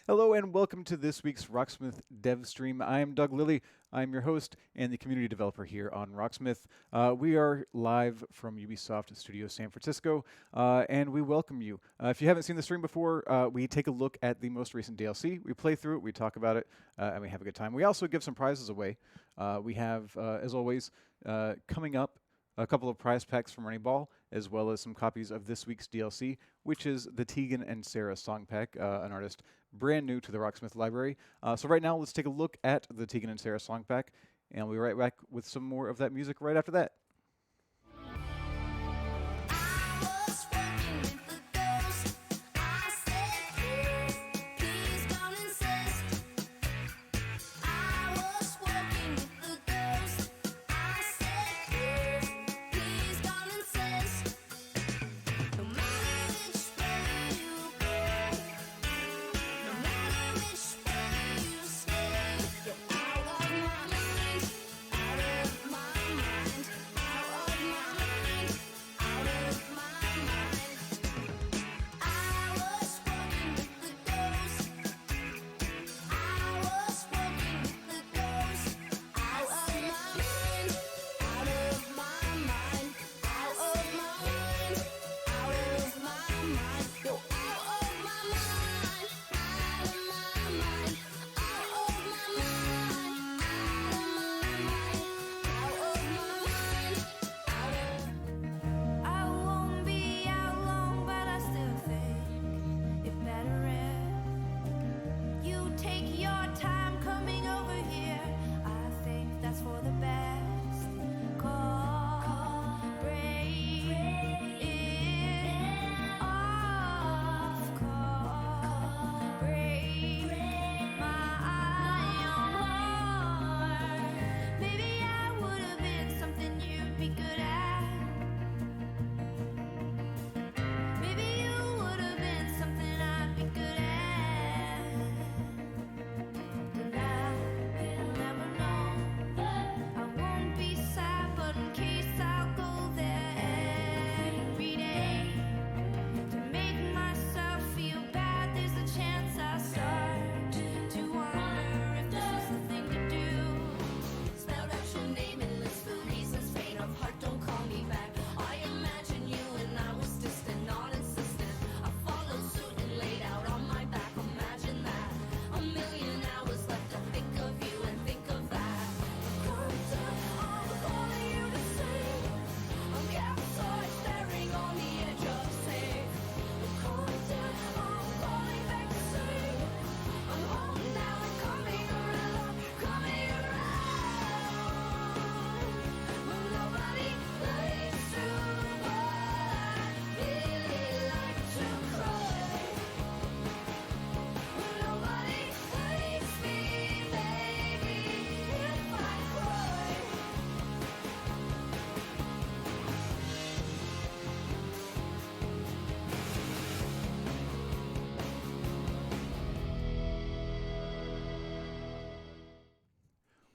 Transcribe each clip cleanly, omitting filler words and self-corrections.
Hello and welcome to this week's Rocksmith Dev Stream. I am Doug Lilly. I'm your host and the community developer here on Rocksmith. We are live from Ubisoft Studio San Francisco, and we welcome you. If you haven't seen the stream before, we take a look at the most recent DLC. We play through it, we talk about it, and we have a good time. We also give some prizes away. We have, as always, coming up, a couple of prize packs from Running Ball, as well as some copies of this week's DLC, which is the Tegan and Sara song pack, an artist brand new to the Rocksmith library. So right now, let's take a look at the Tegan and Sara song pack, and we'll be right back with some more of that music right after that.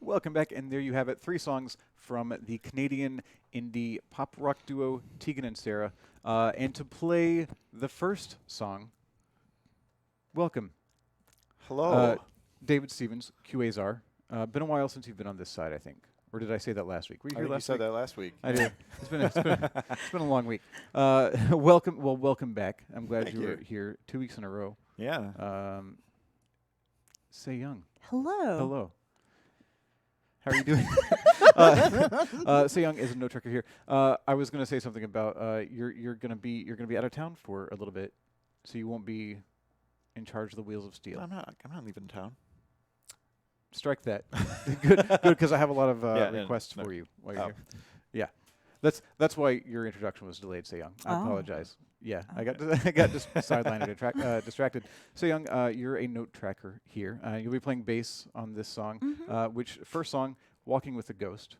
Welcome back, and there you have it. 3 songs from the Canadian indie pop rock duo Tegan and Sara. And to play the first song, welcome. Hello. David Stevens, QAzar. Been a while since you've been on this side, I think. Or did I say that last week? Were you I here think you last said week? that last week. I did. It's been a long week. Welcome back. I'm glad Thank you were you. here 2 weeks in a row. Yeah. Say Young. Hello. Hello. How are you doing? Say Young is a no tricker here. I was going to say something about you're going to be out of town for a little bit, so you won't be in charge of the Wheels of Steel. I'm not leaving town. Strike that. Good, because I have a lot of Yeah, requests no. for you while you're here. Yeah, that's why your introduction was delayed. Say Young. I apologize. Yeah, I got just sidelined and distracted. So Young, you're a note tracker here. You'll be playing bass on this song, which first song, "Walking with a Ghost."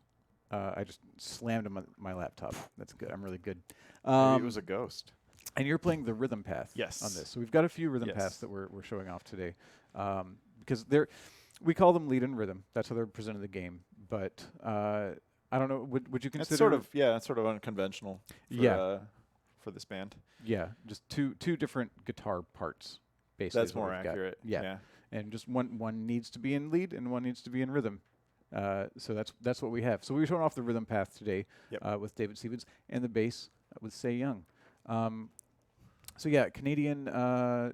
I just slammed on my laptop. That's good. I'm really good. Maybe it was a ghost. And you're playing the rhythm path Yes. on this. So we've got a few rhythm Yes. paths that we're showing off today, because we call them lead and rhythm. That's how they're presented in the game. But I don't know. Would you consider? It's sort of unconventional. For, Yeah. For this band. Yeah, just two different guitar parts, basically. That's more accurate. Yeah. And just one needs to be in lead and one needs to be in rhythm. So that's what we have. So we were showing off the rhythm path today with David Stevens and the bass with Say Young. So yeah, Canadian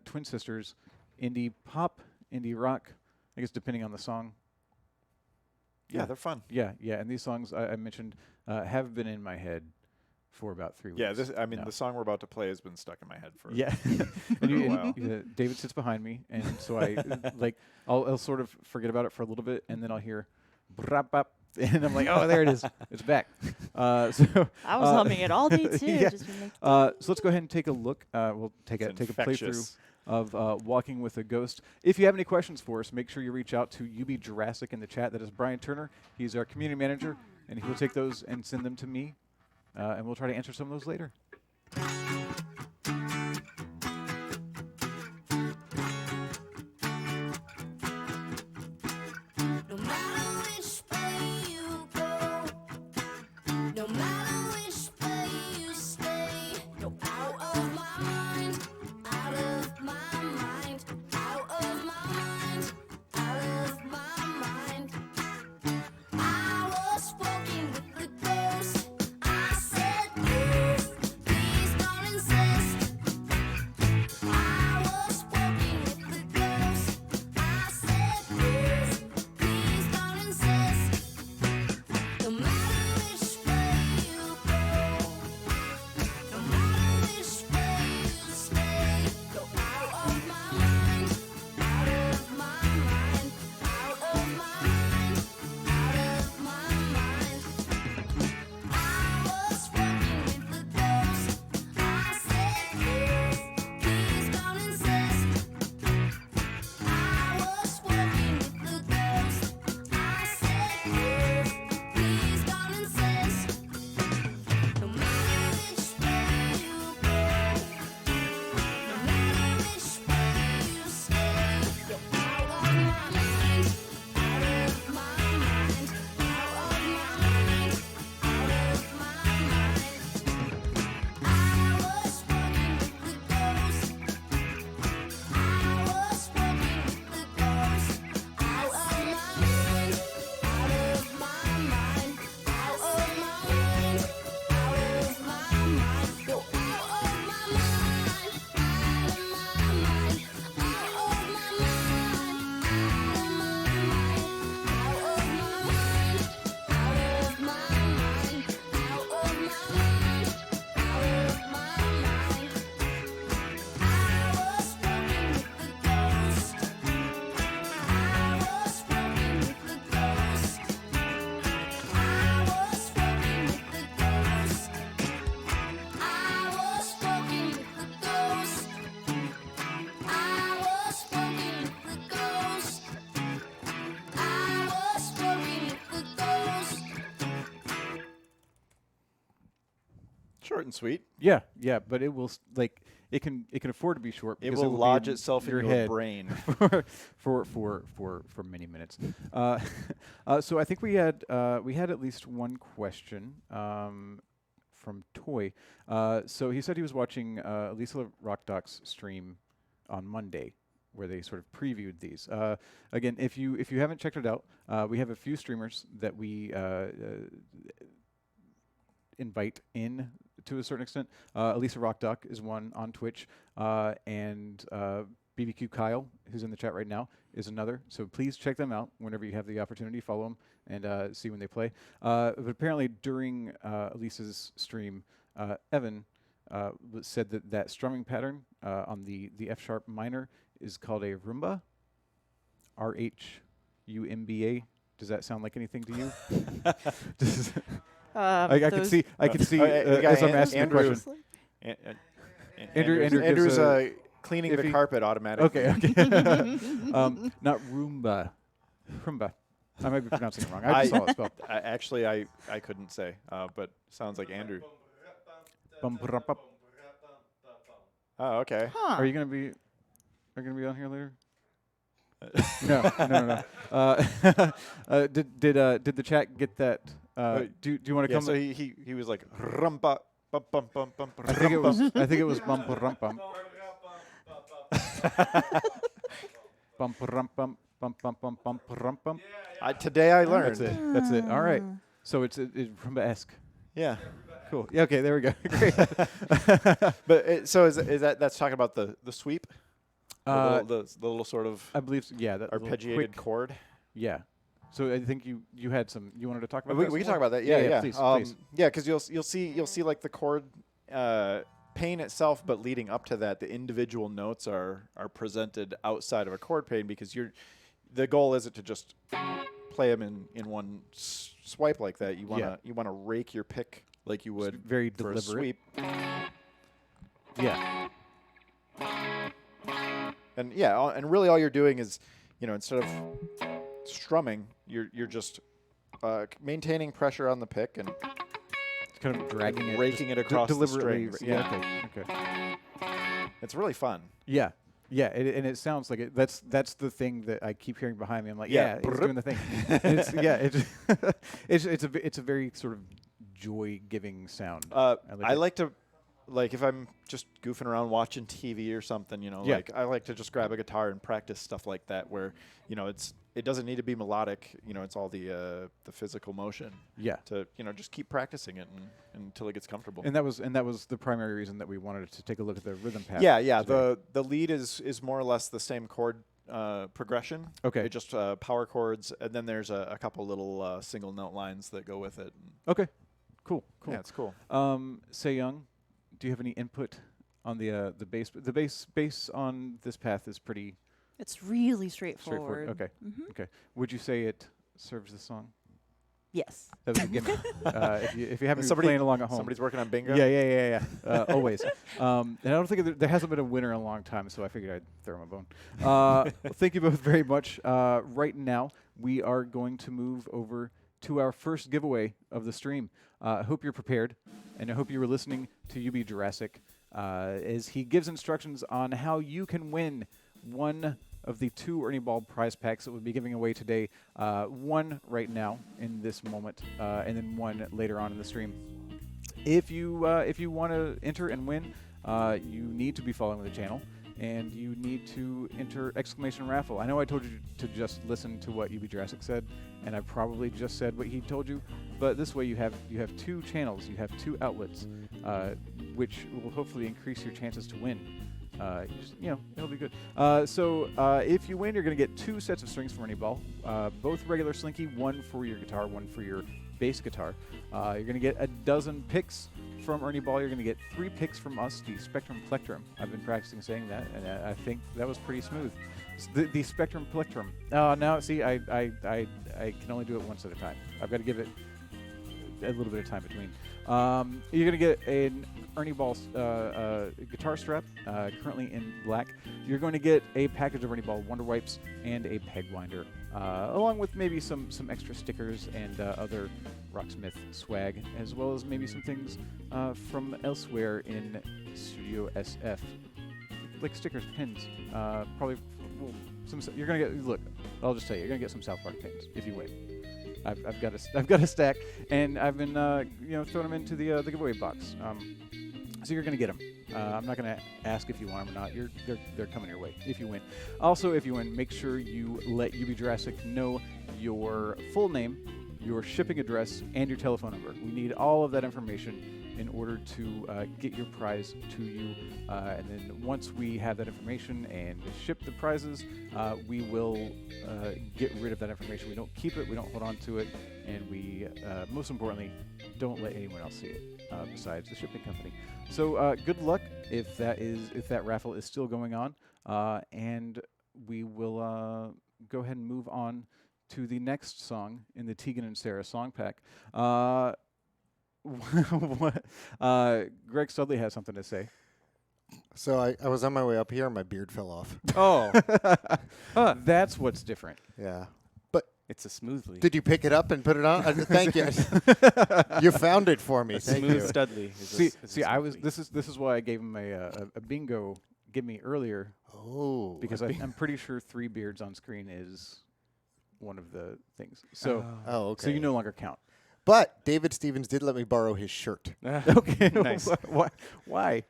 twin sisters, indie pop, indie rock, I guess depending on the song. Yeah, they're fun. Yeah, and these songs I mentioned have been in my head for about 3 weeks. Yeah, the song we're about to play has been stuck in my head for and a while. David sits behind me, and so I I'll sort of forget about it for a little bit, and then I'll hear brap bap, and I'm like, oh, there it is, it's back. So I was humming it all day too. Yeah. Just being like, so let's go ahead and take a look. We'll take a playthrough infectious. of Walking with a Ghost. If you have any questions for us, make sure you reach out to UB Jurassic in the chat. That is Brian Turner. He's our community manager, and he will take those and send them to me, and we'll try to answer some of those later. No matter which way you go, no matter which way you stay, no, out of my mind, out of my mind, out of my mind, out of my mind. I was walking with the ghost. I said, please don't insist. I was walking with the ghost. I said, please don't insist. No matter which way you go, no matter which way you stay, go out of my mind, out of my mind, out of my mind, out of my mind. I was walking with the ghost. I said, please don't insist. I was walking with the ghost. I said, please don't insist. No matter which way you go, no matter which way you stay, you're out of my mind, out of my mind, out of my mind, out of my mind. I was walking with the ghost. I was walking with the ghost. Out of my mind, out of my mind, out of my mind, out of my mind. You're out of my mind, out of my mind, out of my mind, out of my mind, out of my mind, out of my mind, out of my mind, out of my mind. I was walking with the ghost. I was walking with the ghost. I was walking with the ghost. I was walking with the ghost. I was walking with the ghost. I was walking with the ghost. Short and sweet. Yeah, but it will it can afford to be short. It because will be lodge in itself your in your head brain. for many minutes. So I think we had at least one question from Toy. So he said he was watching Lisa Rockdock's stream on Monday, where they sort of previewed these. Again, if you haven't checked it out, we have a few streamers that we invite in to a certain extent. Elisa Rockdock is one on Twitch, and BBQ Kyle, who's in the chat right now, is another. So please check them out whenever you have the opportunity. Follow them and see when they play. But apparently during Elisa's stream, Evan said that strumming pattern on the F sharp minor is called a rumba, RHUMBA. Does that sound like anything to you? I can see as I'm asking the question. Andrew's gives cleaning the carpet automatically. Okay. Not Roomba. Roomba. I might be pronouncing it wrong. I just saw it spelled. Actually, I couldn't say, but sounds like Andrew. Oh, okay. huh. Are you gonna be on here later? No. Did the chat get that? Do you want to Yeah, come? so he was like rumpa bum bum bum bum. I think it was bum bum bum. Bum rum bum bum bum bum bum rum bum. Today I learned. That's it. That's it. All right. So it's rumba-esque. Yeah. Cool. Yeah. Okay. There we go. Great. But so is that's talking about the sweep? The little sort of I believe. So, yeah. That little arpeggiated quick- chord. Yeah. So I think you had some. You wanted to talk about. We that can some talk more? about that. Yeah. Please. Please. Yeah, because you'll see like the chord pane itself, but leading up to that, the individual notes are presented outside of a chord pane because the goal isn't to just play them in one swipe like that. You wanna rake your pick like you would very for a deliberate. sweep. Yeah. And and really all you're doing is, instead of strumming, you're just maintaining pressure on the pick and Kind of dragging it, raking just it across the deliberately. strings. Yeah. Okay. It's really fun. Yeah. Yeah, and it sounds like it. That's the thing that I keep hearing behind me. I'm like, Yeah. yeah, it's doing the thing. And it's a very sort of joy-giving sound. I like to, if I'm just goofing around watching TV or something, Yeah. I like to just grab a guitar and practice stuff like that where, it doesn't need to be melodic, it's all the physical motion. Yeah. To, just keep practicing it until it gets comfortable. And that was the primary reason that we wanted to take a look at the rhythm pattern. Yeah. today. The lead is more or less the same chord progression. Okay. It just power chords, and then there's a couple little single note lines that go with it. Okay. Cool. Yeah, it's cool. Say Young, do you have any input on the bass? The bass on this path is pretty It's really straightforward. Okay. Mhm. Okay. Would you say it serves the song? Yes. That was a gimme. If you haven't been Somebody- playing along at home. Somebody's working on bingo. Yeah. Always. And I don't think there hasn't been a winner in a long time, so I figured I'd throw him a bone. Well, thank you both very much. Right now, we are going to move over to our first giveaway of the stream. I hope you're prepared, and I hope you were listening to UB Jurassic as he gives instructions on how you can win one of the 2 Ernie Ball prize packs that we'll be giving away today. One right now in this moment, and then one later on in the stream. If you want to enter and win, you need to be following the channel, and you need to enter !raffle. I know I told you to just listen to what UB Jurassic said, and I probably just said what he told you, but this way you have 2 channels, you have 2 outlets, which will hopefully increase your chances to win. It'll be good. So if you win, you're going to get 2 sets of strings from Ernie Ball, both regular Slinky, 1 for your guitar, 1 for your bass guitar. You're going to get a dozen picks from Ernie Ball. You're going to get 3 picks from us, the Spectrum Plectrum. I've been practicing saying that, and I think that was pretty smooth. The Spectrum Plectrum. Now, see, I can only do it once at a time. I've got to give it a little bit of time between. You're going to get an Ernie Ball guitar strap, currently in black. You're going to get a package of Ernie Ball Wonder Wipes and a peg winder, along with maybe some extra stickers and other Rocksmith swag, as well as maybe some things from elsewhere in Studio SF, like stickers, pins, probably. Well, you're gonna get. Look, I'll just tell you, you're gonna get some South Park pins if you win. I've got a stack, and I've been throwing them into the giveaway box. So you're gonna get them. I'm not gonna ask if you want them or not. They're coming your way if you win. Also, if you win, make sure you let UB Jurassic know your full name, your shipping address, and your telephone number. We need all of that information in order to get your prize to you. And then once we have that information and ship the prizes, we will get rid of that information. We don't keep it, we don't hold on to it, and we, most importantly, don't let anyone else see it besides the shipping company. So good luck if that raffle is still going on, and we will go ahead and move on to the next song in the Tegan and Sara song pack. Greg Studley has something to say. So I was on my way up here and my beard fell off. Oh, that's what's different. Yeah. But It's a smoothly. did you pick it up and put it on? Thank you. You found it for me. A Thank smooth you. Studley. See, I was. This is why I gave him a bingo gimme earlier, Oh. because I'm pretty sure 3 beards on screen is one of the things. So Oh, okay. so you no longer count. But David Stevens did let me borrow his shirt. Okay. Nice. Why?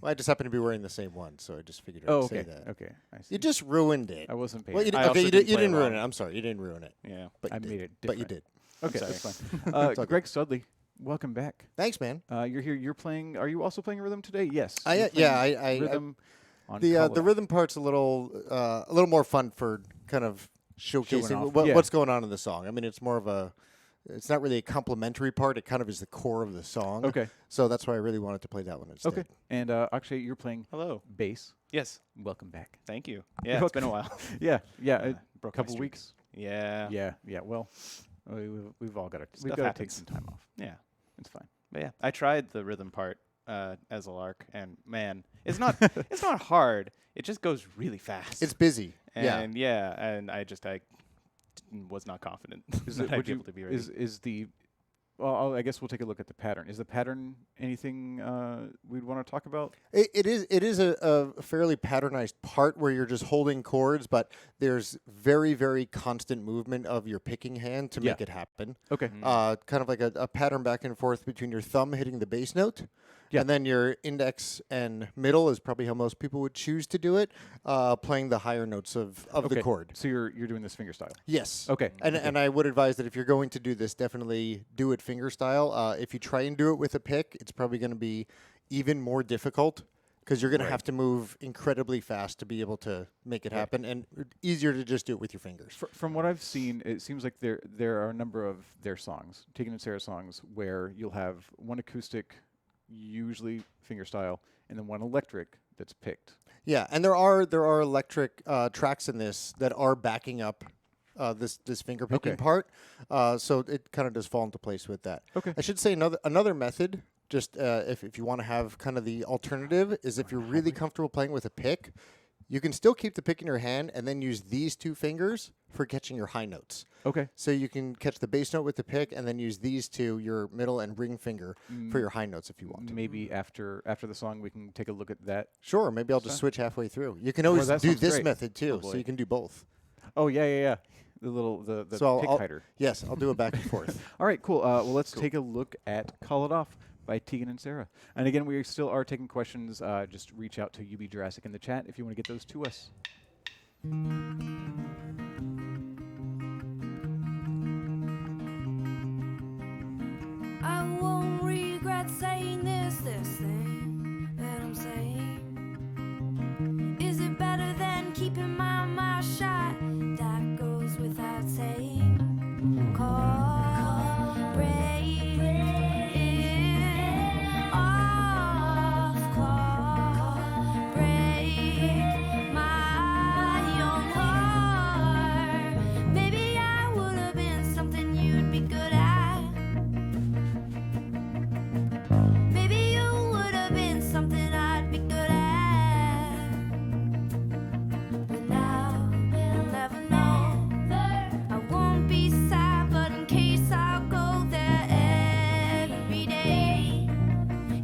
Well, I just happen to be wearing the same one, so I just figured I'd Oh, say okay. that. Okay. I see. You just ruined it. I wasn't paying. Well, you, attention. I okay, also you, didn't you play didn't ruin along. it. I'm sorry, you didn't ruin it. Yeah. But I you did. made it But you different. did. Okay, Sorry. that's fine. It's okay. Greg Studley, welcome back. Thanks, man. You're here. You're playing. Are you also playing Rhythm today? Yes. I you're yeah, playing Rhythm. On the Colorado. rhythm part's a little more fun for kind of showcasing off. Yeah. what's going on in the song. I mean, it's more of a. It's not really a complimentary part. It kind of is the core of the song. Okay. So that's why I really wanted to play that one instead. Okay. And Akshay, you're playing Hello. bass. Yes. Welcome back. Thank you. Yeah, it's been a while. Yeah. Yeah. A Broke my couple streak. weeks. Yeah. Yeah. Yeah. Well, we've all got to. We've Stuff got to take happens. some time off. Yeah. It's fine. But yeah, I tried the rhythm part as a lark, and man, it's not it's not hard. It just goes really fast. It's busy. and and I was not confident that I'd would be you, able to be ready. is the well, I guess we'll take a look at the pattern. Is the pattern anything we'd want to talk about? It is a fairly patternized part where you're just holding chords, but there's very, very constant movement of your picking hand to make it happen. Okay. Kind of like a pattern back and forth between your thumb hitting the bass note, Yeah. and then your index and middle is probably how most people would choose to do it, playing the higher notes of okay. the chord. So you're doing this finger style. Yes. Okay. And I would advise that if you're going to do this, definitely do it finger style. If you try and do it with a pick, it's probably going to be even more difficult because you're going to have to move incredibly fast to be able to make it happen, and easier to just do it with your fingers. From what I've seen, it seems like there are a number of their songs, Tegan and Sara songs, where you'll have one acoustic, usually finger style, and then one electric that's picked. Yeah, and there are electric tracks in this that are backing up this finger picking part, so it kind of does fall into place with that. Okay. I should say another method, just if you want to have kind of the alternative, is if you're really comfortable playing with a pick, you can still keep the pick in your hand and then use these two fingers for catching your high notes. Okay. So you can catch the bass note with the pick and then use these two, your middle and ring finger, for your high notes if you want to. Maybe after the song we can take a look at that. Sure, maybe I'll just switch halfway through. You can Well, always that do sounds this great. method too, boy. so you can do both. Oh yeah. The little the So pick I'll, hider. yes, I'll do it back and forth. All right, cool. Well, let's take a look at "Call It Off" by Tegan and Sara. And again, we still are taking questions. Just reach out to UB Jurassic in the chat if you want to get those to us. I won't regret saying this thing that I'm saying. Is it better than keeping my mouth shut? That goes without saying. Call, break it off. Call, break my own heart. Maybe I would have been something you'd be good at. Maybe you would have been something I'd be good at. But now you'll never know. I won't be sad, but in case I'll go there every day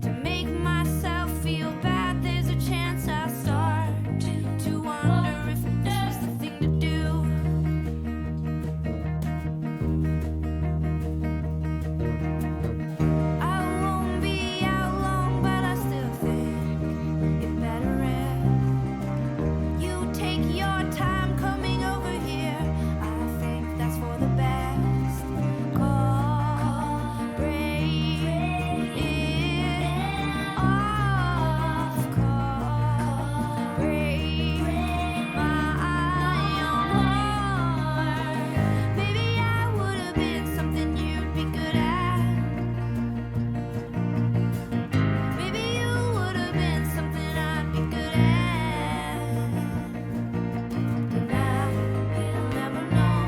to make myself feel bad. There's a chance I start to wonder if this was the thing to do. I won't be out long, but I still think it better if you take your time coming over here. I think that's for the best. Call, break it off. Call, break my own heart. Maybe I would have been something you'd be good at. Maybe you would have been something I'd be good at. But now you'll never know.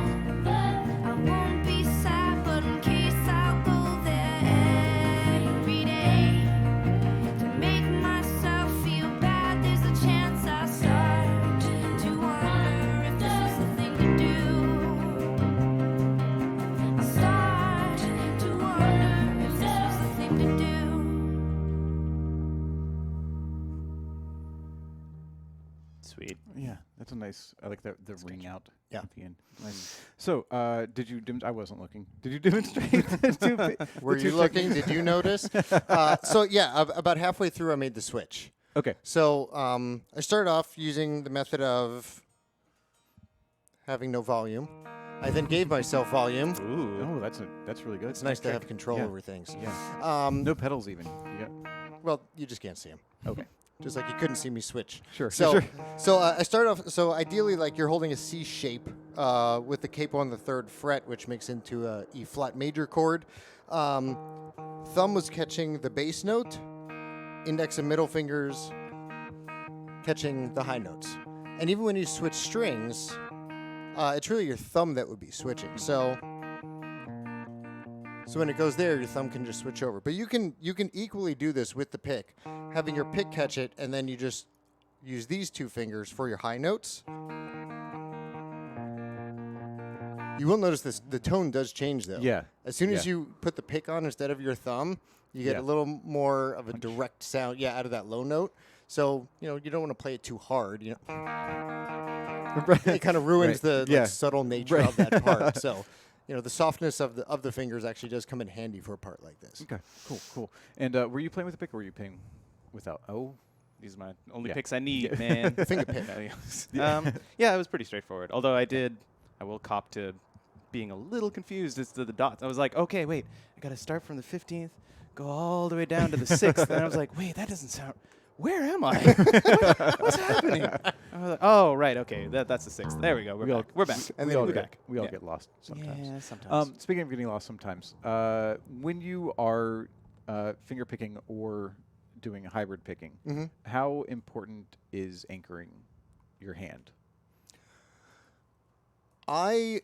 I won't be sad, but in case I'll go there every day to make myself feel bad. There's a chance I start to wonder if this was the thing to do. I start to wonder if this was the thing to do. Sweet. Yeah, that's a nice. I like the ring out Yeah. at the end. Nice. So, did you? I wasn't looking. Did you demonstrate? the two Were you looking? Did you notice? So yeah, about halfway through, I made the switch. Okay. So I started off using the method of having no volume. I then gave myself volume. Ooh. Oh, that's really good. It's nice to have control Yeah. over things. Yeah. No pedals even. Yeah. Well, you just can't see them. Okay. Just like you couldn't see me switch. Sure. So, sure. I started off. So ideally, like you're holding a C shape with the capo on the 3rd fret, which makes into a E flat major chord. Thumb was catching the bass note. Index and middle fingers catching the high notes. And even when you switch strings, it's really your thumb that would be switching. So when it goes there, your thumb can just switch over. But you can equally do this with the pick, having your pick catch it, and then you just use these 2 fingers for your high notes. You will notice the tone does change though. Yeah. As soon as Yeah. you put the pick on instead of your thumb, you get Yeah. a little more of a direct sound, out of that low note. So, you don't want to play it too hard, It kind of ruins Right. the Yeah. subtle nature Right. of that part. So, the softness of the fingers actually does come in handy for a part like this. Okay. Cool. And were you playing with the pick or were you playing without? Oh. These are my only Yeah. picks I need, man. Finger pick. Yeah, it was pretty straightforward. Although I will cop to being a little confused as to the dots. I was like, okay, wait, I got to start from the 15th, go all the way down to the 6th. And I was like, wait, that doesn't sound. Where am I? What's happening? I was like, oh, right, okay, that's the 6th. There we go. We're back. We're back. And we then all we're get back. we all Yeah. get lost sometimes. Yeah, sometimes. Speaking of getting lost sometimes, when you are finger picking or doing hybrid picking, Mm-hmm. how important is anchoring your hand? I've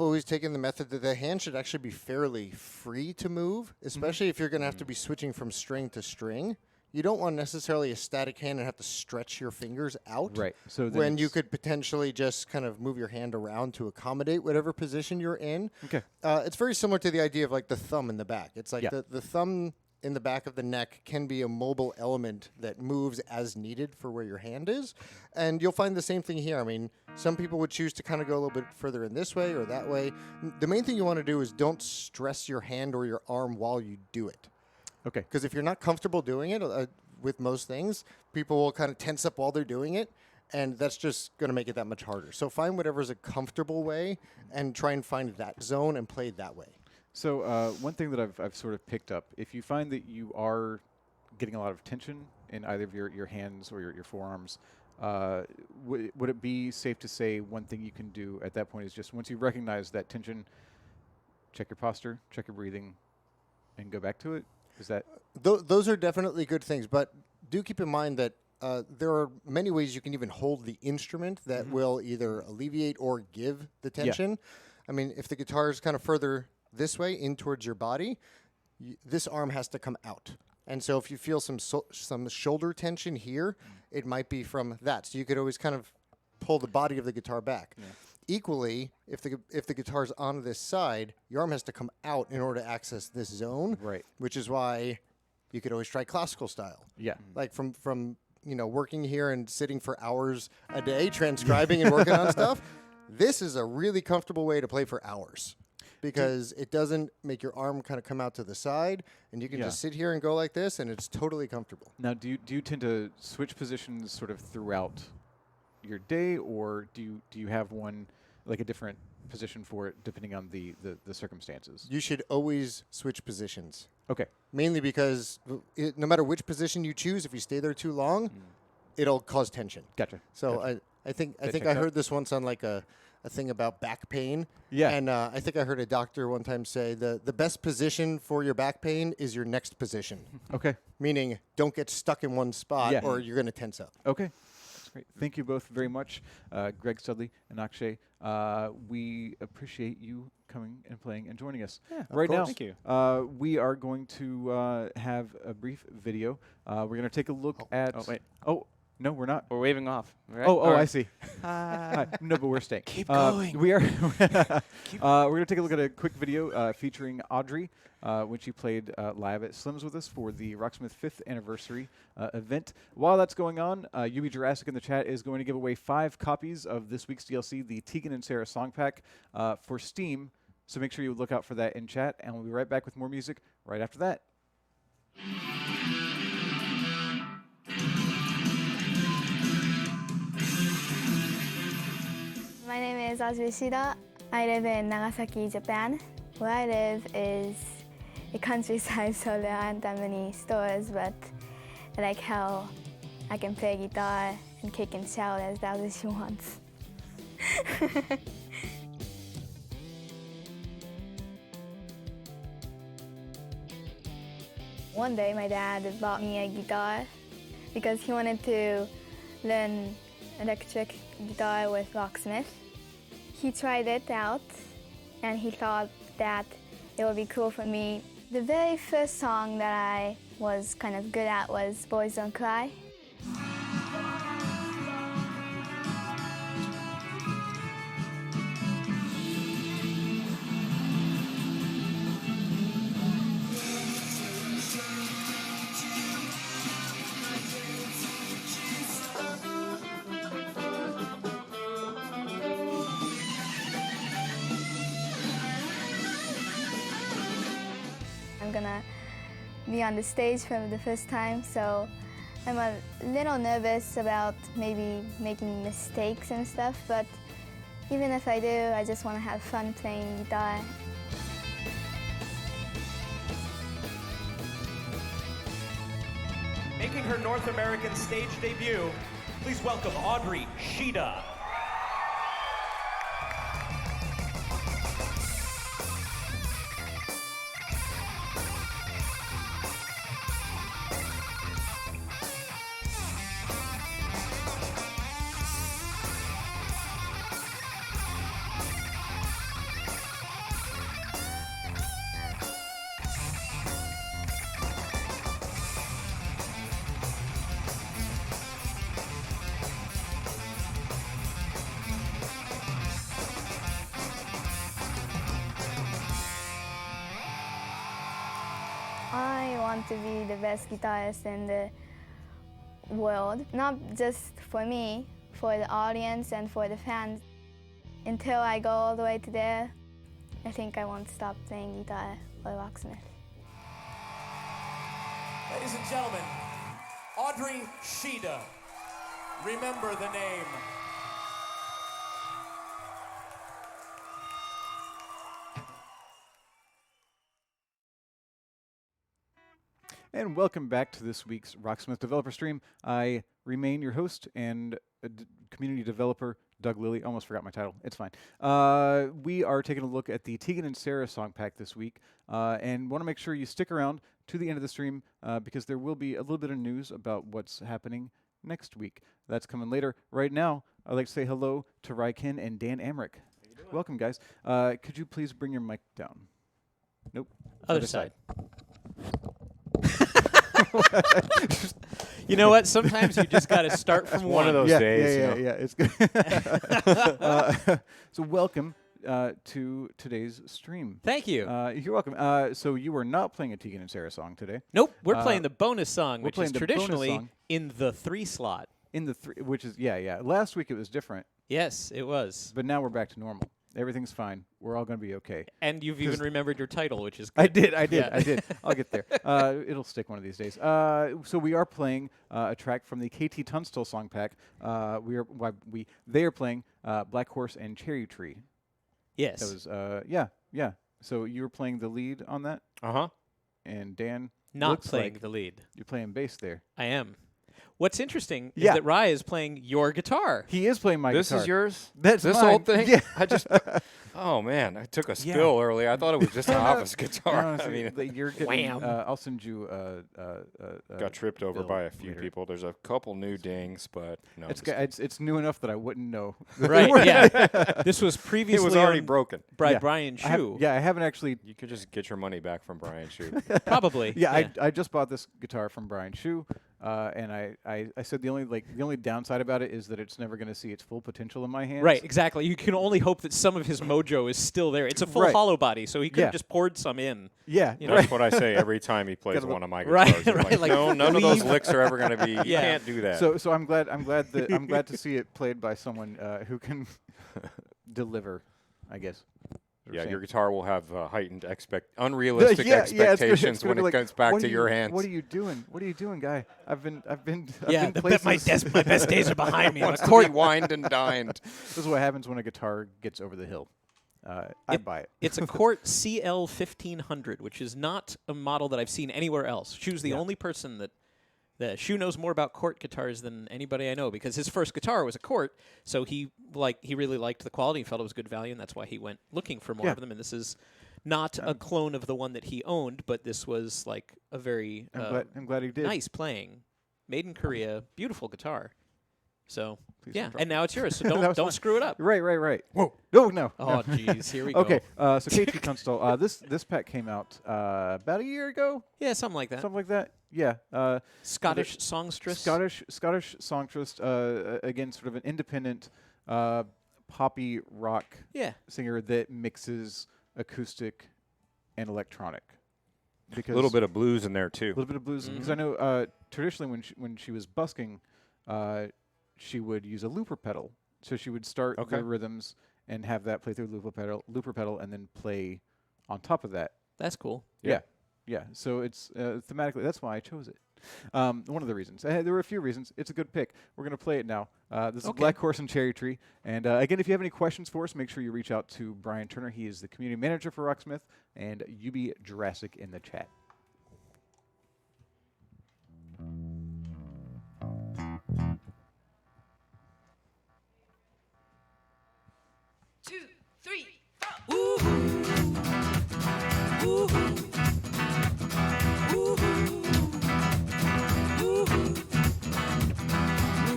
always taken the method that the hand should actually be fairly free to move, especially if you're going to have to be switching from string to string. You don't want necessarily a static hand and have to stretch your fingers out. Right. So then When you it's- could potentially just kind of move your hand around to accommodate whatever position you're in. Okay. It's very similar to the idea of like the thumb in the back. It's like Yeah. the thumb in the back of the neck can be a mobile element that moves as needed for where your hand is. And you'll find the same thing here. I mean, some people would choose to kind of go a little bit further in this way or that way. The main thing you want to do is don't stress your hand or your arm while you do it. Okay. Because if you're not comfortable doing it with most things, people will kind of tense up while they're doing it. And that's just going to make it that much harder. So find whatever's a comfortable way and try and find that zone and play that way. So one thing that I've sort of picked up, if you find that you are getting a lot of tension in either of your hands or your forearms, would it be safe to say one thing you can do at that point is just once you recognize that tension, check your posture, check your breathing, and go back to it? Is that Those are definitely good things, but do keep in mind that there are many ways you can even hold the instrument that will either alleviate or give the tension. I mean, if the guitar is kind of further this way in towards your body, this arm has to come out. And so if you feel some shoulder tension here, it might be from that. So you could always kind of pull the body of the guitar back. Yeah. Equally, if the guitar's on this side, your arm has to come out in order to access this zone. Right. Which is why you could always try classical style. Yeah. Like from working here and sitting for hours a day transcribing and working on stuff. This is a really comfortable way to play for hours. Because it doesn't make your arm kind of come out to the side, and you can just sit here and go like this, and it's totally comfortable. Now, do you tend to switch positions sort of throughout your day, or do you have one like a different position for it depending on the circumstances? You should always switch positions. Okay. Mainly because no matter which position you choose, if you stay there too long, it'll cause tension. Gotcha. So Gotcha. I think I checks out? heard this once on like a thing about back pain. Yeah. And I think I heard a doctor one time say the best position for your back pain is your next position. Okay. Meaning don't get stuck in one spot Yeah. or you're going to tense up. Okay. That's great. Thank you both very much, Greg Studley and Akshay. We appreciate you coming and playing and joining us. Yeah, right now, Thank you. we are going to have a brief video. We're going to take a look at. Oh, wait. Oh, no, we're not. We're waving off. Right? Oh, All I right. see. Hi. No, but we're staying. Keep going. We are. We're going to take a look at a quick video featuring Audrey when she played live at Slim's with us for the Rocksmith 5th anniversary event. While that's going on, UB Jurassic in the chat is going to give away 5 copies of this week's DLC, the Tegan and Sara song pack for Steam. So make sure you look out for that in chat, and we'll be right back with more music right after that. My name is Azurishida. I live in Nagasaki, Japan. Where I live is a countryside, so there aren't that many stores, but I like how I can play guitar and kick and shout as loud as she wants. One day my dad bought me a guitar because he wanted to learn electric guitar with Rocksmith. He tried it out and he thought that it would be cool for me. The very first song that I was kind of good at was Boys Don't Cry. I'm gonna be on the stage for the first time, so I'm a little nervous about maybe making mistakes and stuff, but even if I do, I just want to have fun playing guitar. Making her North American stage debut, please welcome Audrey Shida. I want to be the best guitarist in the world, not just for me, for the audience and for the fans. Until I go all the way to there, I think I won't stop playing guitar or Rocksmith. Ladies and gentlemen, Audrey Shida. Remember the name. And welcome back to this week's Rocksmith Developer Stream. I remain your host and community developer, Doug Lilly. Almost forgot my title. It's fine. We are taking a look at the Tegan and Sara song pack this week, and want to make sure you stick around to the end of the stream because there will be a little bit of news about what's happening next week. That's coming later. Right now, I'd like to say hello to Ryken and Dan Amrick. Welcome, guys. Could you please bring your mic down? Nope. Other side. You know what? Sometimes you just got to start from one of those days. Yeah, it's good. So welcome to today's stream. Thank you. You're welcome. So you were not playing a Tegan and Sara song today. Nope, we're playing the bonus song, we're which playing is the bonus traditionally song. in the 3 slot. In the which is Last week it was different, Yes, it was. but now we're back to normal. Everything's fine. We're all going to be okay. And you've even remembered your title, which is good. I did. Yeah. I did. I'll get there. It'll stick one of these days. So we are playing a track from the KT Tunstall song pack. They are playing Black Horse and Cherry Tree. Yes. That was yeah. So you were playing the lead on that, Uh-huh. and Dan Not looks playing like the lead. you're playing bass there. I am. What's interesting is Yeah. that Rai is playing your guitar. He is playing my This guitar. is yours? That's this mine. old thing? Yeah. I just. Oh man, I took a spill earlier. I thought it was just an office guitar. No, I mean, you're getting. Wham. I'll send you. got tripped over bill by a few later. people. There's a couple new dings, but no. It's new enough that I wouldn't know. Right, yeah. This was previously it was already on broken. by Yeah. Brian I have- Shu. I haven't actually. You could just get your money back from Brian Shu. Probably. Yeah, I just bought this guitar from Brian Shu, and I said the only downside about it is that it's never going to see its full potential in my hands. Right, exactly. You can only hope that some of his mojo is still there. It's a full Right. hollow body, so he could have Yeah. just poured some in. Yeah. You know? That's what I say every time he plays Gotta one of my Right, guitars. I'm right, like, like, no, none of those leave- licks are ever going to be. You Yeah. can't do that. So I'm glad to see it played by someone who can deliver, I guess. Yeah, your guitar will have heightened unrealistic expectations when it comes back to your hands. What are you doing? What are you doing, guy? I've been my best days are behind me. Wants to be wined and dined. This is what happens when a guitar gets over the hill. I buy it. It's a Cort CL1500, which is not a model that I've seen anywhere else. Shu's the only person that Shu knows more about Cort guitars than anybody I know, because his first guitar was a Cort, so he really liked the quality, he felt it was good value, and that's why he went looking for more of them. And this is not a clone of the one that he owned, but this was like a very I'm glad he did. Nice playing, made in Korea, beautiful guitar. So Please and now it's yours. So don't screw it up. Right. Whoa. No. Oh jeez, here we go. Okay, so KT Tunstall. This pack came out about a year ago. Yeah, something like that. Something like that. Yeah. Scottish songstress. Scottish songstress. Again, sort of an independent poppy rock singer that mixes acoustic and electronic. A little bit of blues in there too. A little bit of blues, because I know traditionally when she was busking, she would use a looper pedal. So she would start the rhythms and have that play through looper pedal, and then play on top of that. That's cool. Yeah. So it's thematically, that's why I chose it. One of the reasons. There were a few reasons. It's a good pick. We're going to play it now. This is Black Horse and Cherry Tree. And again, if you have any questions for us, make sure you reach out to Brian Turner. He is the community manager for Rocksmith, and UB Jurassic in the chat.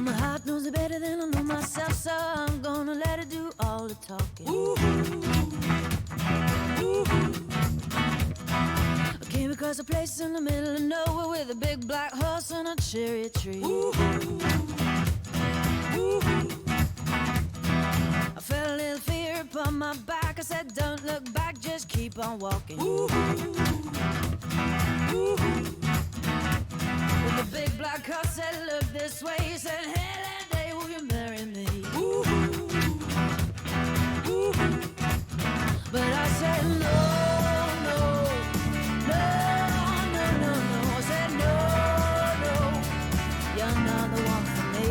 My heart knows it better than I know myself, so I'm gonna let it do all the talking. I came across a place in the middle of nowhere with a big black horse and a cherry tree. I felt a little fear upon my back. I said, don't look back, just keep on walking. When the big black horse said, look this way, he said, hey, that day will you marry me? But I said, no. I said, no, you're not the one for me.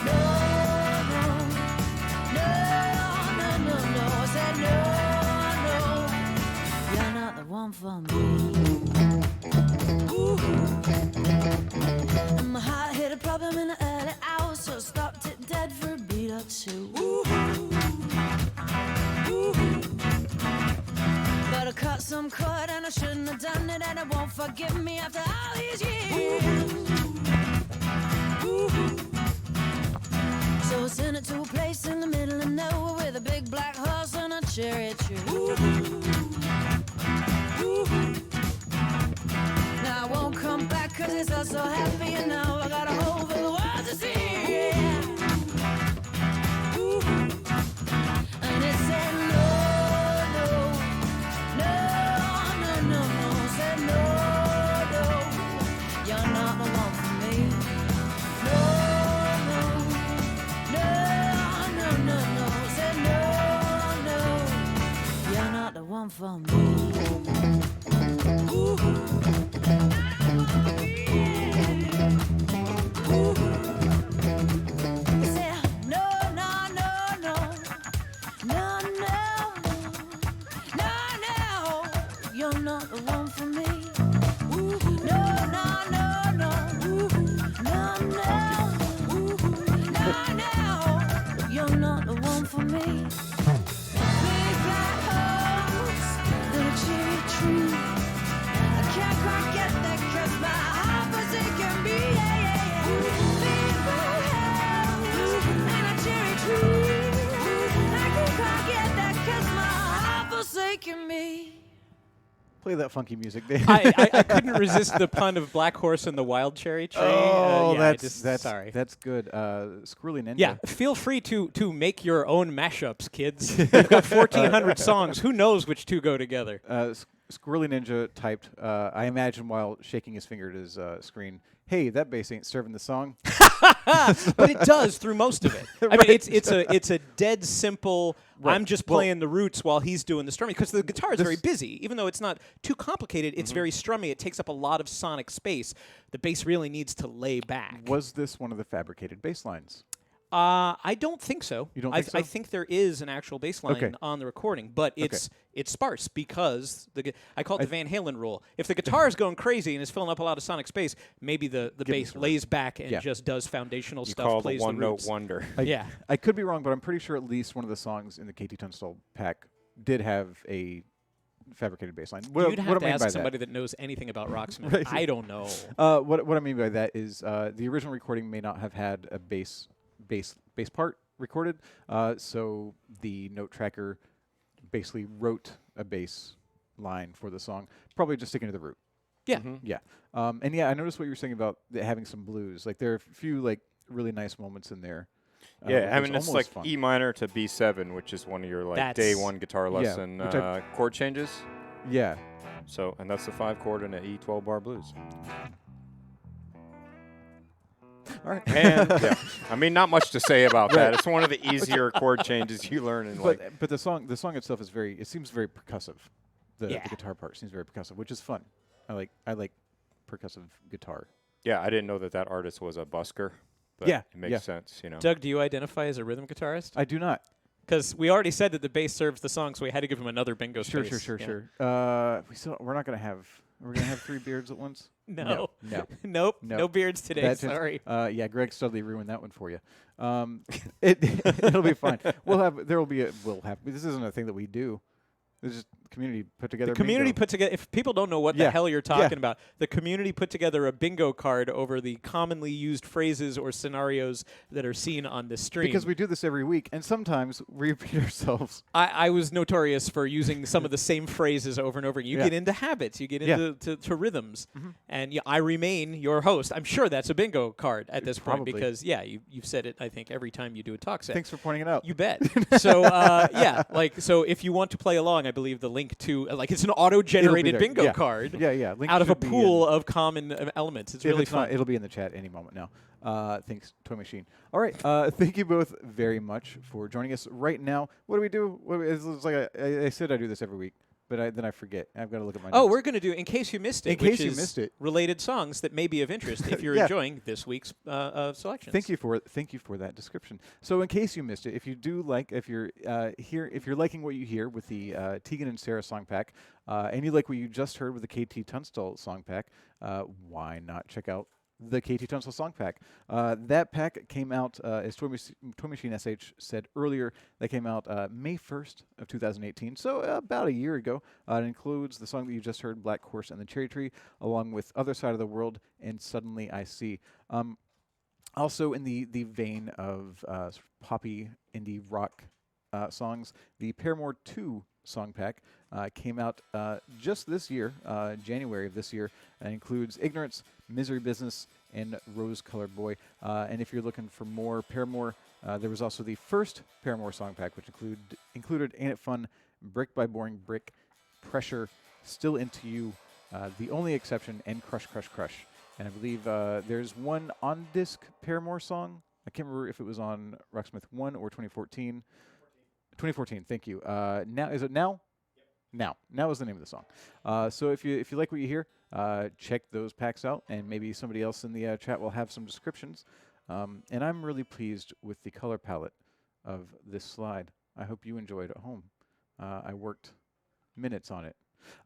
No. I said, no, you're not the one for me. And my heart hit a problem in the early hours, so I stopped it dead for a beat or two. But I cut some cord and I shouldn't have done it, and it won't forgive me after all these years. So I sent it to a place in the middle of nowhere with a big black horse and a cherry tree. Now I won't come back 'cause it's all so happy, and now I got a hole for the world to see. And it said no. I said no, you're not the one for me. No. I said no, you're not the one for me. You're not the one for me. You're not the one for me. Big black horse, little cherry tree. I can't quite get that 'cause my heart forsaken me. Big black horse and a cherry tree. I can't quite get that 'cause my heart forsaken me. Play that funky music, Dave. I couldn't resist the pun of Black Horse and the Wild Cherry Tree. Sorry. That's good. Squirrely Ninja. Yeah, feel free to make your own mashups, kids. You've got 1,400 songs. Who knows which two go together? Squirrely Ninja typed, I imagine while shaking his finger at his screen, hey, that bass ain't serving the song. But it does through most of it. I mean, it's a dead simple. Right. I'm just playing the roots while he's doing the strumming because the guitar is very busy. Even though it's not too complicated, it's very strummy. It takes up a lot of sonic space. The bass really needs to lay back. Was this one of the fabricated bass lines? I don't think so. You don't think so? I think there is an actual bass line on the recording, but it's sparse because I call it the Van Halen rule. If the guitar is going crazy and is filling up a lot of sonic space, maybe the bass lays back and just does foundational stuff. Call plays the one-note roots. wonder. I could be wrong, but I'm pretty sure at least one of the songs in the KT Tunstall pack did have a fabricated bass line. You'd have to ask somebody that knows anything about Rocksmith. Right. I don't know. What I mean by that is the original recording may not have had a bass part recorded, so the note tracker basically wrote a bass line for the song, probably just sticking to the root. Yeah. Yeah. And yeah, I noticed what you were saying about having some blues. Like there are a few like really nice moments in there. Yeah, I mean, it's it's like fun. E minor to B7, which is one of your like day one guitar lesson chord changes. Yeah. So, and that's the 5 chord in an E12 bar blues. All right. And I mean, not much to say about that. It's one of the easier chord changes you learn in but the song itself is it seems very percussive. The guitar part seems very percussive, which is fun. I like percussive guitar. Yeah, I didn't know that artist was a busker. But Yeah, it makes sense, you know. Doug, do you identify as a rhythm guitarist? I do not. Because we already said that the bass serves the song, so we had to give him another bingo Sure. space. We're not gonna have. We're gonna have 3 beards at once. No. No. Nope. No. No beards today. Sorry. Yeah, Greg Studley ruined that one for you. It'll be fine. This isn't a thing that we do. This is community put together. The community bingo. put together. If people don't know what the hell you're talking about, the community put together a bingo card over the commonly used phrases or scenarios that are seen on this stream. Because we do this every week, and sometimes we repeat ourselves. I was notorious for using some of the same phrases over and over. You get into habits. You get into to rhythms. And I remain your host. I'm sure that's a bingo card at this point because, you've said it, I think, every time you do a talk set. Thanks for pointing it out. You bet. So, so if you want to play along, I believe the link to, it's an auto-generated bingo card Link out of a should be pool of common elements. It's really fun. It'll be in the chat any moment now. Thanks, Toy Machine. All right. Thank you both very much for joining us right now. What do we do? It's like I said I do this every week, but then I forget. I've got to look at my notes. We're going to do, in case you missed it, related songs that may be of interest if you're enjoying this week's selections. Thank you for that description. So in case you missed it, if you're liking what you hear with the Tegan and Sara song pack, and you like what you just heard with the KT Tunstall song pack, why not check out the KT Tunstall song pack? That pack came out, as Toy Machine SH said earlier, that came out May 1st of 2018, so about a year ago. It includes the song that you just heard, Black Horse and the Cherry Tree, along with Other Side of the World and Suddenly I See. Also in the vein of poppy indie rock songs, the Paramore 2 song pack came out just this year, January of this year, and includes Ignorance, Misery Business, and Rose Colored Boy. And if you're looking for more Paramore, there was also the first Paramore song pack, which included Ain't It Fun, Brick by Boring Brick, Pressure, Still Into You, The Only Exception, and Crush, Crush, Crush. And I believe there's one on-disc Paramore song. I can't remember if it was on Rocksmith 1 or 2014. 2014, thank you. Now is it Now? Yep. Now is the name of the song. So if you like what you hear, check those packs out, and maybe somebody else in the chat will have some descriptions. And I'm really pleased with the color palette of this slide. I hope you enjoyed at home. I worked minutes on it.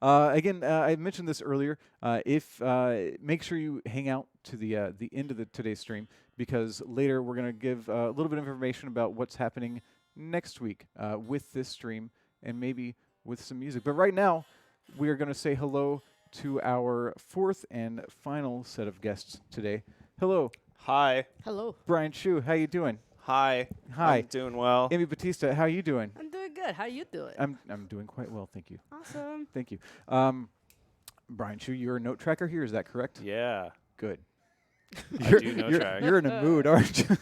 Again, I mentioned this earlier. Make sure you hang out to the end of today's stream, because later we're going to give a little bit of information about what's happening next week with this stream and maybe with some music. But right now, we are going to say hello to our 4th and final set of guests today. Hello. Hi. Hello. Brian Shu, how you doing? Hi. Hi. I'm doing well. Amy Batista, how you doing? I'm doing good. How you doing? I'm doing quite well, thank you. Awesome. Thank you. Brian Shu, you're a note tracker here, is that correct? Yeah. Good. I do note track. You're in a mood, aren't you?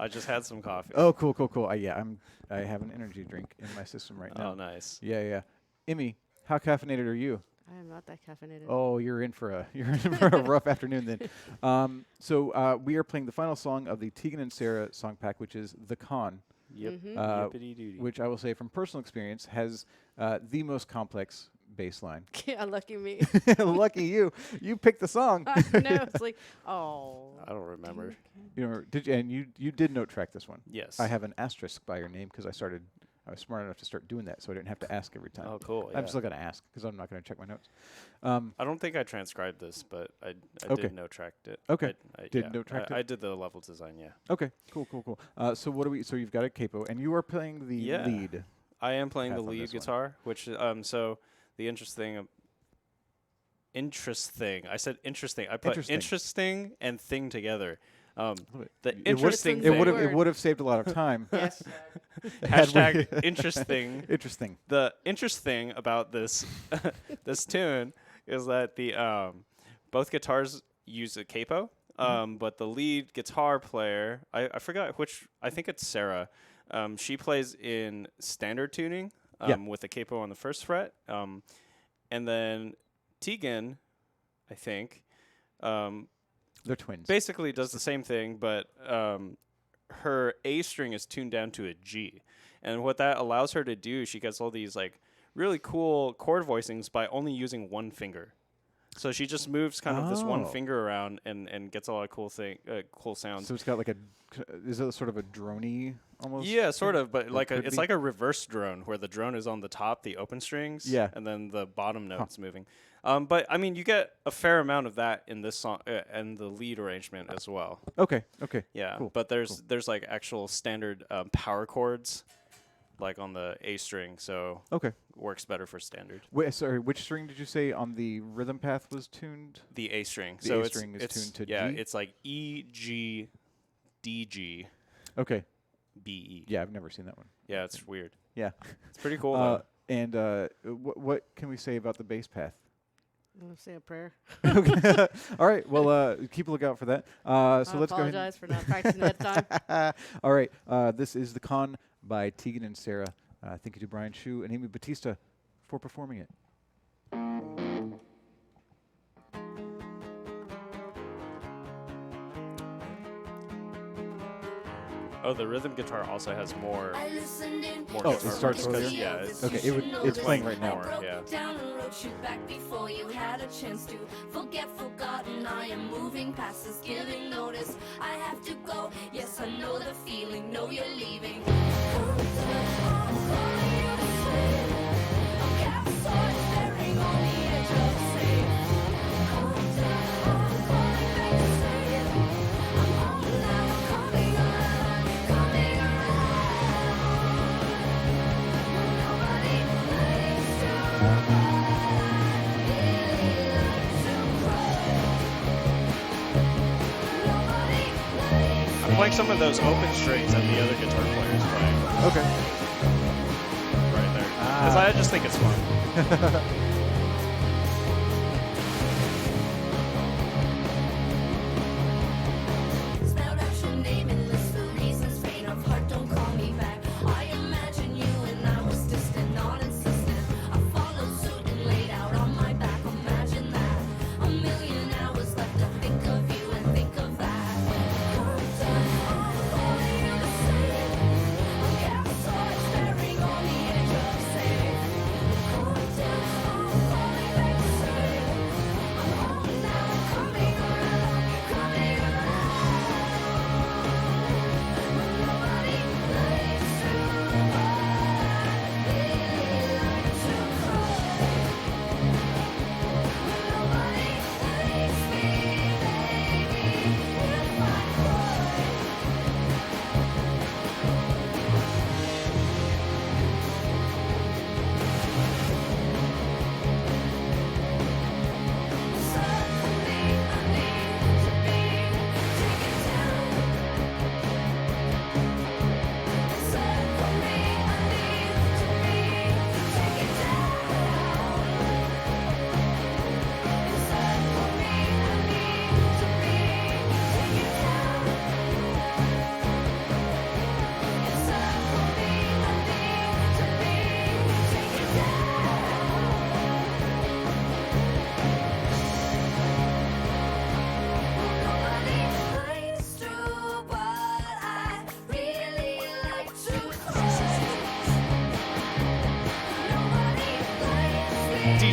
I just had some coffee. Oh, cool. I have an energy drink in my system right now. Oh, nice. Yeah. Emmy, how caffeinated are you? I am not that caffeinated. Oh, you're in for a rough afternoon then. So we are playing the final song of the Tegan and Sara song pack, which is "The Con." Yep. Which I will say from personal experience has the most complex bass line. Yeah, lucky me. Lucky you. You picked the song. I know. It's like, oh. I don't remember. You know, did you? And you did note track this one. Yes. I have an asterisk by your name because I was smart enough to start doing that, so I didn't have to ask every time. Oh, cool. I'm yeah. still gonna ask because I'm not gonna check my notes. I don't think I transcribed this, but I Okay. did note tracked it. Okay. I Did note tracked it? I did the level design. Yeah. Okay. Cool. So what do we? So you've got a capo, and you are playing the Yeah. lead. I am playing path the on lead this one. guitar, which so the interesting. I said interesting. I put interesting and thing together. The interesting. It would have saved a lot of time. Yes. Hashtag interesting. Interesting. The interesting about this this tune is that the both guitars use a capo, but the lead guitar player, I forgot which. I think it's Sarah. She plays in standard tuning with a capo on the first fret, and then Tegan, I think. They're twins. Basically does the same thing, but her A string is tuned down to a G. And what that allows her to do, she gets all these like really cool chord voicings by only using one finger. So she just moves kind of this one finger around and gets a lot of cool sounds. So it's got like is it sort of a droney almost? Yeah, sort of, but it's like a reverse drone where the drone is on the top, the open strings, and then the bottom note's moving. But I mean, you get a fair amount of that in this song and the lead arrangement as well. Okay. Yeah, Cool. but there's like actual standard power chords, like on the A string, so works better for standard. Wait, sorry, which string did you say on the rhythm path was tuned? The A string. The A string is tuned to G? Yeah, it's like E, G, D, G. Okay. B, E. Yeah, I've never seen that one. Yeah, it's weird. Yeah. It's pretty cool, though. And what can we say about the bass path? I'm going to say a prayer. Okay. All right. Well, keep a lookout for that. So let's go ahead. I apologize for not practicing ahead of time. All right. This is The Con by Tegan and Sara. Thank you to Brian Shu and Amy Batista for performing it. Oh, the rhythm guitar also has more. Oh, it starts earlier? Yeah. It's playing right now. Yeah. Down and wrote you back before you had a chance to forget, forgotten. I am moving past this, giving notice. I have to go. Yes, I know the feeling. Know you're leaving. I'm playing some of those open strings that the other guitar players play. Okay. Right there. Because I just think it's fun. Spelled out your name and list the reasons. Pain of heart, don't call me back. I imagine you and I was distant, not insistent. I followed suit and laid out on my back. Imagine that. A million hours left to think of you and think of that. On the edge of sand.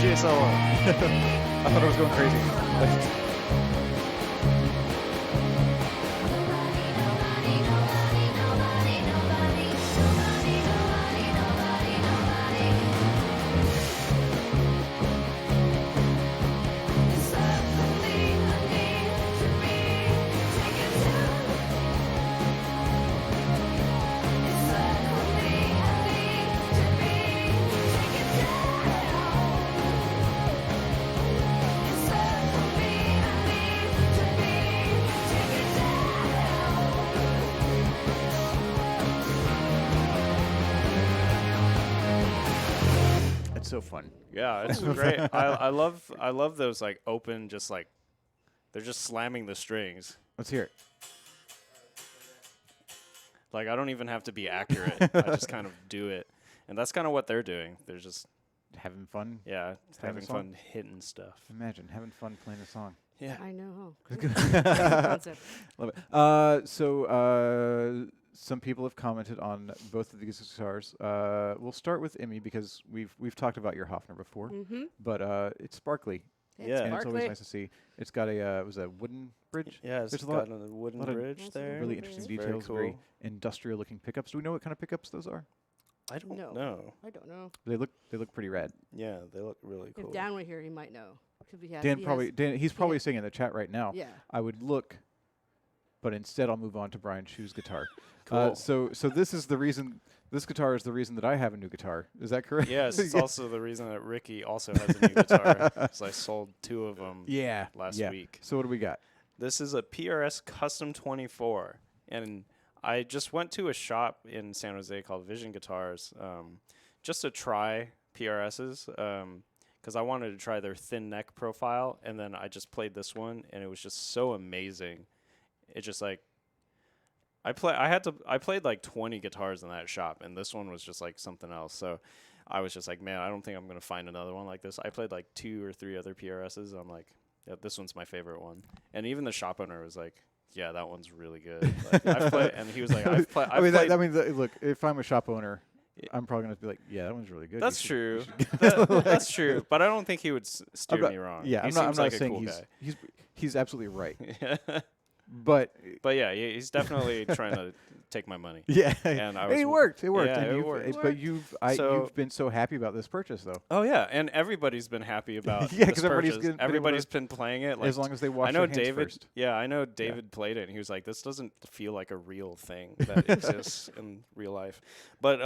PA solo. I thought I was going crazy. So fun. Yeah, it's great. I love those like open, just like they're just slamming the strings. Let's hear it. Like I don't even have to be accurate. I just kind of do it, and that's kind of what they're doing. They're just having fun. Yeah, having fun hitting stuff. Imagine having fun playing a song. Yeah, I know. Concept. Love it. So some people have commented on both of these guitars. We'll start with Emmy because we've talked about your Hofner before, but it's sparkly. Yeah, and it's always nice to see. It's got a was a wooden bridge. Yeah, it's got a wooden bridge there. Really interesting details. Very industrial-looking pickups. Do we know what kind of pickups those are? I don't know. I don't know. They look pretty rad. Yeah, they look really cool. If Dan were here, he might know. He's probably saying in the chat right now. Yeah. I would look, but instead I'll move on to Brian Shu's guitar. Cool. So this is the reason. This guitar is the reason that I have a new guitar. Is that correct? Yes, it's also the reason that Ricky also has a new guitar. Because I sold 2 of them last week. So what do we got? This is a PRS Custom 24. And I just went to a shop in San Jose called Vision Guitars just to try PRSs because I wanted to try their thin neck profile. And then I just played this one, and it was just so amazing. It just like, I played like 20 guitars in that shop, and this one was just like something else. So I was just like, man, I don't think I'm going to find another one like this. I played like 2 or 3 other PRSs. I'm like, yeah, this one's my favorite one. And even the shop owner was like, yeah, that one's really good. Like, I've played, and he was like, look, if I'm a shop owner, I'm probably going to be like, yeah, that one's really good. That's true. That's true. But I don't think he would steer me wrong. Yeah, I'm not like saying a cool guy. He's absolutely right. But yeah, he's definitely trying to take my money. Yeah, and it worked. It worked. Yeah, and it worked. But you've been so happy about this purchase, though. Oh yeah, and everybody's been happy about yeah, because everybody's been playing it. Like, as long as they wash I know their hands David. first. Yeah, I know David played it, and he was like, "This doesn't feel like a real thing that exists in real life." But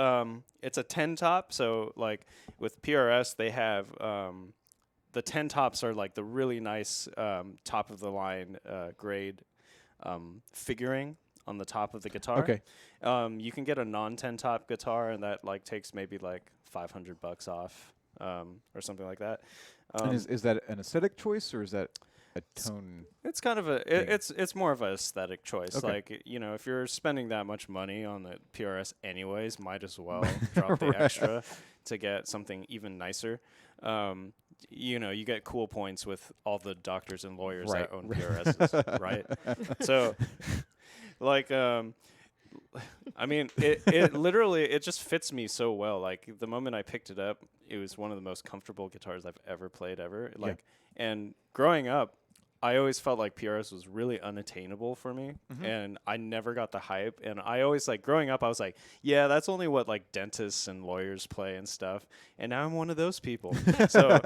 it's a 10 top, so like with PRS, they have the 10 tops are like the really nice top of the line grade. Figuring on the top of the guitar. Okay. You can get a non-10 top guitar, and that like takes maybe like $500 off, or something like that. And is that an aesthetic choice, or is that a tone? It's kind of it's more of an aesthetic choice. Okay. Like, you know, if you're spending that much money on the PRS anyways, might as well drop the extra to get something even nicer. You know, you get cool points with all the doctors and lawyers that own PRSs, right? So, like, I mean, it literally, it just fits me so well. Like, the moment I picked it up, it was one of the most comfortable guitars I've ever played ever. Like, and growing up, I always felt like PRS was really unattainable for me, and I never got the hype. And I always, like, growing up, I was like, yeah, that's only what, like, dentists and lawyers play and stuff. And now I'm one of those people. So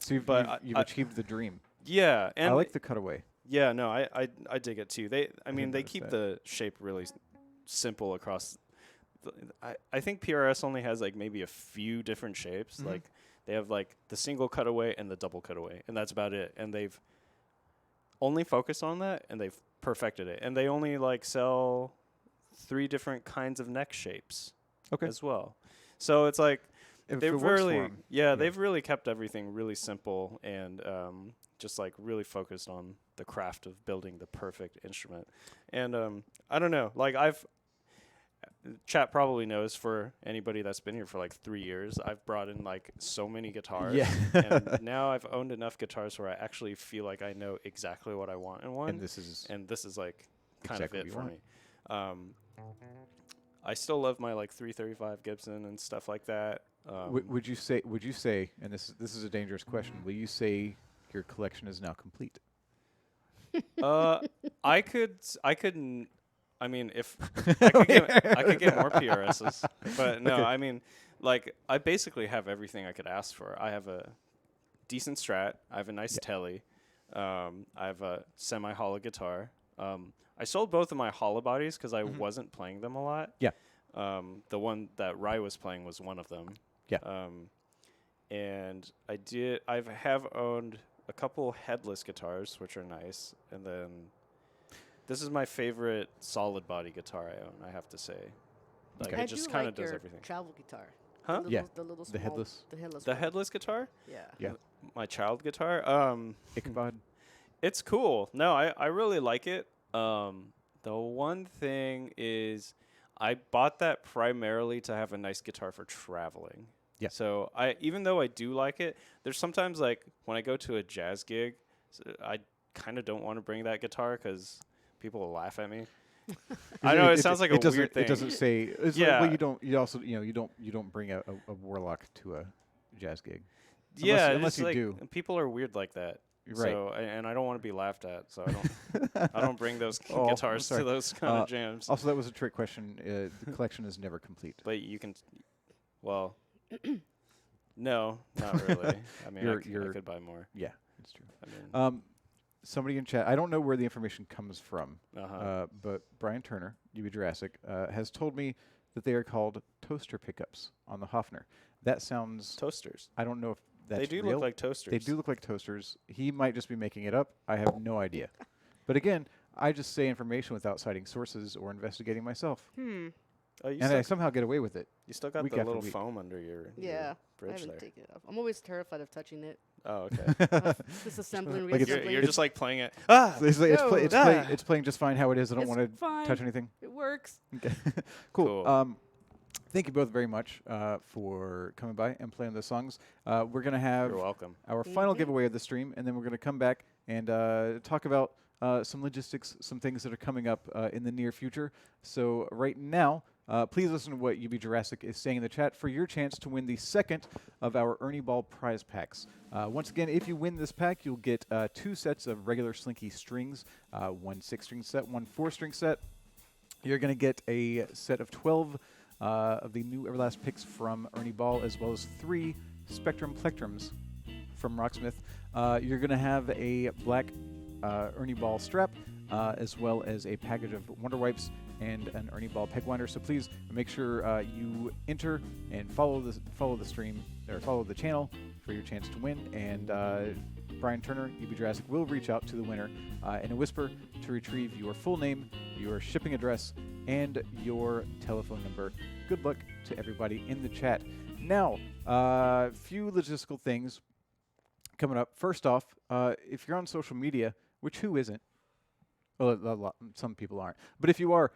you've achieved the dream. Yeah. And I like the cutaway. Yeah, no, I dig it, too. They keep the shape really simple across. I think PRS only has, like, maybe a few different shapes. Like, they have, like, the single cutaway and the double cutaway, and that's about it. And they've only focused on that, and they've perfected it. And they only, like, sell 3 different kinds of neck shapes as well. So it's like they've really kept everything really simple and just, like, really focused on the craft of building the perfect instrument. And I don't know, like, chat probably knows, for anybody that's been here for like 3 years, I've brought in like so many guitars. Yeah. And now I've owned enough guitars where I actually feel like I know exactly what I want in one. And this is like kind of it for me. I still love my like 335 Gibson and stuff like that. Would you say, and this is a dangerous question, will you say your collection is now complete? I could. I mean, if I could get more PRSs, but no. Okay. I mean, like I basically have everything I could ask for. I have a decent Strat. I have a nice telly. I have a semi-hollow guitar. I sold both of my hollow bodies because I wasn't playing them a lot. Yeah. The one that Rai was playing was one of them. Yeah. And I have owned a couple headless guitars, which are nice, and then this is my favorite solid body guitar I own. I have to say, like I it just do kind of like does your everything. travel guitar. Huh? The Yeah. little, the little The small- headless? The headless. The one. headless guitar, Yeah. Yeah. my child guitar. Ichabod. It's cool. No, I really like it. The one thing is, I bought that primarily to have a nice guitar for traveling. Yeah. So even though I do like it, there's sometimes like when I go to a jazz gig, I kind of don't want to bring that guitar because people will laugh at me. I know it sounds like a weird thing. It doesn't say. It's Yeah. Like, well, you also you don't bring a warlock to a jazz gig. Yeah, unless it's you like do. people are weird like that. Right. So and I don't want to be laughed at, so I don't bring those Oh, guitars sorry. to those kind of jams. Also, that was a trick question. The collection is never complete. But you can, well, no, not really. I mean, I could buy more. Yeah, it's true. I mean, Somebody in chat, I don't know where the information comes from, Uh-huh. but Brian Turner, UB Jurassic, has told me that they are called toaster pickups on the Hofner. That sounds... toasters. I don't know if that's They do real. look like toasters. They do look like toasters. He might just be making it up. I have no idea. But again, I just say information without citing sources or investigating myself. Oh, you And I somehow get away with it. You still got week the after little week. foam under your Yeah. I bridge haven't there. taken it off. I'm always terrified of touching it. Oh, okay. Disassembling, Like it's- reassembling. You're just like playing it. Ah, It's, like, No. it's playing just fine how it is. I don't It's want to fine. touch anything. It works. Okay. Cool. Cool. Thank you both very much for coming by and playing the songs. We're going to have You're welcome. our final giveaway of the stream, and then we're going to come back and talk about some logistics, some things that are coming up in the near future. So right now, please listen to what UB Jurassic is saying in the chat for your chance to win the second of our Ernie Ball prize packs. Once again, if you win this pack, you'll get 2 sets of regular Slinky strings, 1 6-string set, 1 4-string set. You're going to get a set of 12 of the new Everlast picks from Ernie Ball, as well as 3 Spectrum Plectrums from Rocksmith. You're going to have a black Ernie Ball strap, as well as a package of Wonder Wipes and an Ernie Ball peg winder. So please make sure you enter and follow the stream or follow the channel for your chance to win. And Brian Turner, UB Jurassic, will reach out to the winner in a whisper to retrieve your full name, your shipping address, and your telephone number. Good luck to everybody in the chat. Now, few logistical things coming up. First off, if you're on social media, which who isn't? Well, some people aren't. But if you are,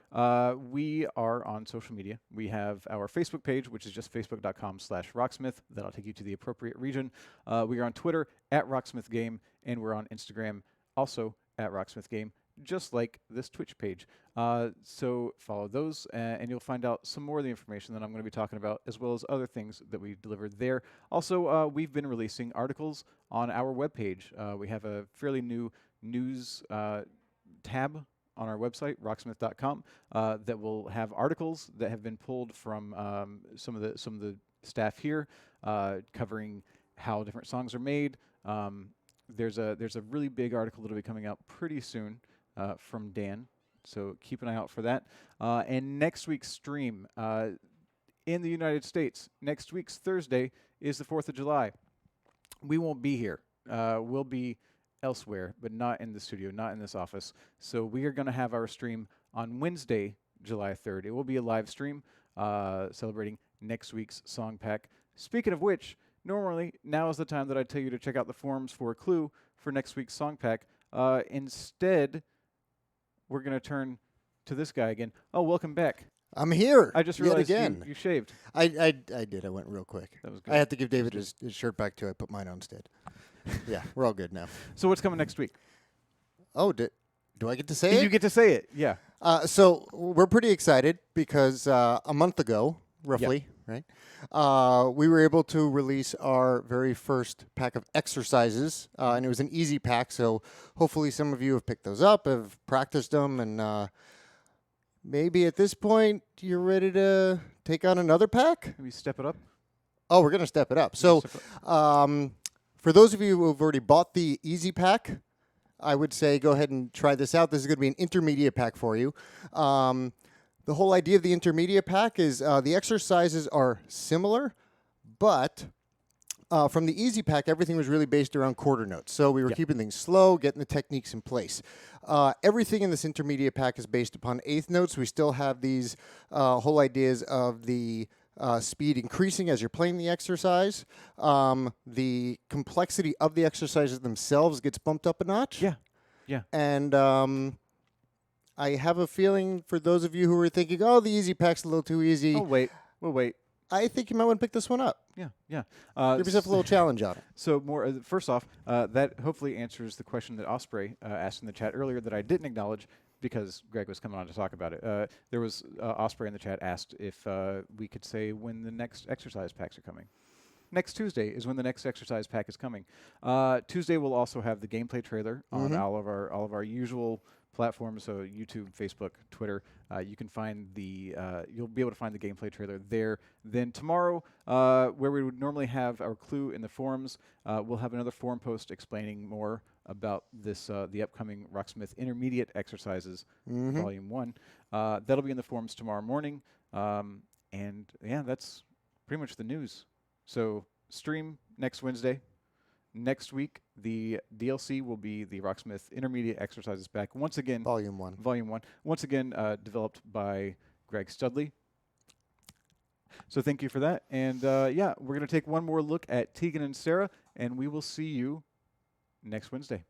we are on social media. We have our Facebook page, which is just facebook.com/Rocksmith. That'll take you to the appropriate region. We are on Twitter @RocksmithGame, and we're on Instagram also @RocksmithGame, just like this Twitch page. So follow those, and you'll find out some more of the information that I'm going to be talking about, as well as other things that we delivered there. Also, we've been releasing articles on our webpage. We have a fairly new news tab on our website, rocksmith.com, that will have articles that have been pulled from some of the staff here, covering how different songs are made. There's a really big article that'll be coming out pretty soon from Dan, so keep an eye out for that. And next week's stream in the United States, next week's Thursday is the 4th of July. We won't be here. We'll be elsewhere, but not in the studio, not in this office. So we are going to have our stream on Wednesday, July 3rd. It will be a live stream celebrating next week's song pack. Speaking of which, normally now is the time that I tell you to check out the forums for a clue for next week's song pack. Instead, we're going to turn to this guy again. Oh, welcome back. I'm here. I just yet realized again. you shaved. I did. I went real quick. That was good. I had to give David his shirt back too. I put mine on instead. Yeah, we're all good now. So what's coming next week? Oh, do I get to say it? You get to say it, yeah. So we're pretty excited because a month ago, roughly, right? We were able to release our very first pack of exercises, and it was an easy pack, so hopefully some of you have picked those up, have practiced them, and maybe at this point you're ready to take on another pack? Maybe step it up? Oh, we're going to step it up. So for those of you who have already bought the easy pack, I would say go ahead and try this out. This is going to be an intermediate pack for you. The whole idea of the intermediate pack is the exercises are similar, but from the easy pack, everything was really based around quarter notes. So we were keeping things slow, getting the techniques in place. Everything in this intermediate pack is based upon eighth notes. We still have these whole ideas of the speed increasing as you're playing the exercise. The complexity of the exercises themselves gets bumped up a notch. Yeah, yeah. And I have a feeling for those of you who are thinking, oh, the easy pack's a little too easy. Oh, wait. We'll wait. I think you might want to pick this one up. Yeah, yeah. Give yourself a little challenge on it. So more. First off, that hopefully answers the question that Osprey asked in the chat earlier that I didn't acknowledge because Greg was coming on to talk about it. There was Osprey in the chat asked if we could say when the next exercise packs are coming. Next Tuesday is when the next exercise pack is coming. Tuesday we'll also have the gameplay trailer on all of our usual platforms, so YouTube, Facebook, Twitter. You can find you'll be able to find the gameplay trailer there. Then tomorrow, where we would normally have our clue in the forums, we'll have another forum post explaining more about this, the upcoming Rocksmith Intermediate Exercises, Volume 1. That'll be in the forums tomorrow morning. And yeah, that's pretty much the news. So stream next Wednesday. Next week, the DLC will be the Rocksmith Intermediate Exercises pack. Once again, Volume 1. Volume 1. Once again, developed by Greg Studley. So thank you for that. And yeah, we're going to take one more look at Tegan and Sara, and we will see you next Wednesday.